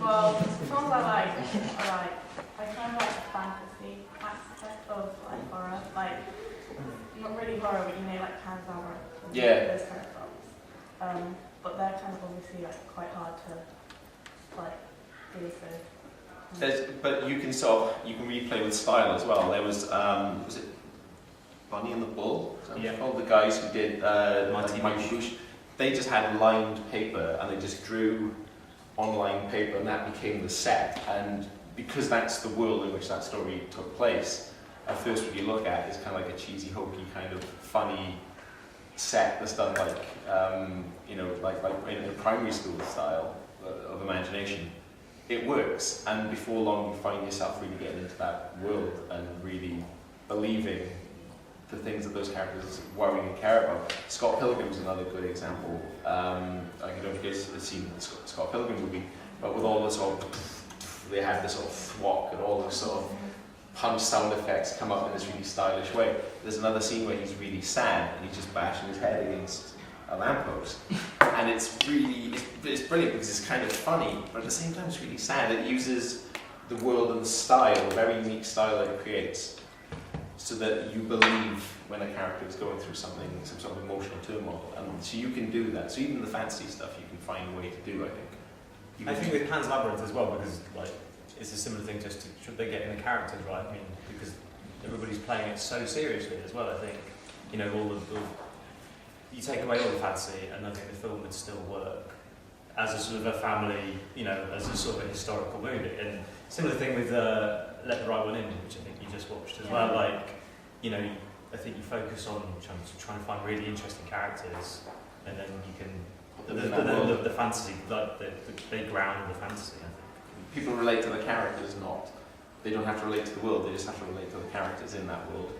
Well, the films I like, I kind of like the fantasy aspect of like horror, like not really horror, but you know, like Canzara, those kind of films. But they're kind of obviously like quite hard to like do so. But you can replay with style as well. There was it Bunny and the Bull? All the guys who did Mighty Boosh. They just had lined paper and they just drew on lined paper, and that became the set. And because that's the world in which that story took place, at first what you look at is kind of like a cheesy, hokey, kind of funny set that's done like like in a primary school style of imagination. It works, and before long you find yourself really getting into that world and really believing the things that those characters worry and care about. Scott Pilgrim's another good example. I don't know if you guys have seen the Scott Pilgrim movie, but with all the sort of, they had this sort of thwack and all the sort of punch sound effects come up in this really stylish way. There's another scene where he's really sad and he's just bashing his head against a lamppost. And it's brilliant because it's kind of funny, but at the same time it's really sad. It uses the world and the style, a very unique style that it creates, so that you believe when a character is going through some sort of emotional turmoil. And so you can do that. So even the fantasy stuff you can find a way to do, I think. I think with Pan's Labyrinth as well, because like it's a similar thing, just to, should they get in the characters right? I mean, because everybody's playing it so seriously as well. I think, you know, you take away all the fantasy, and I think the film would still work as a sort of a family, you know, as a sort of a historical movie. And similar thing with Let the Right One In, which I think you just watched as well. Like, you know, I think you focus on trying to find really interesting characters, and then you can the fantasy, like they ground the fantasy. I think people relate to the characters, they don't have to relate to the world. They just have to relate to the characters in that world.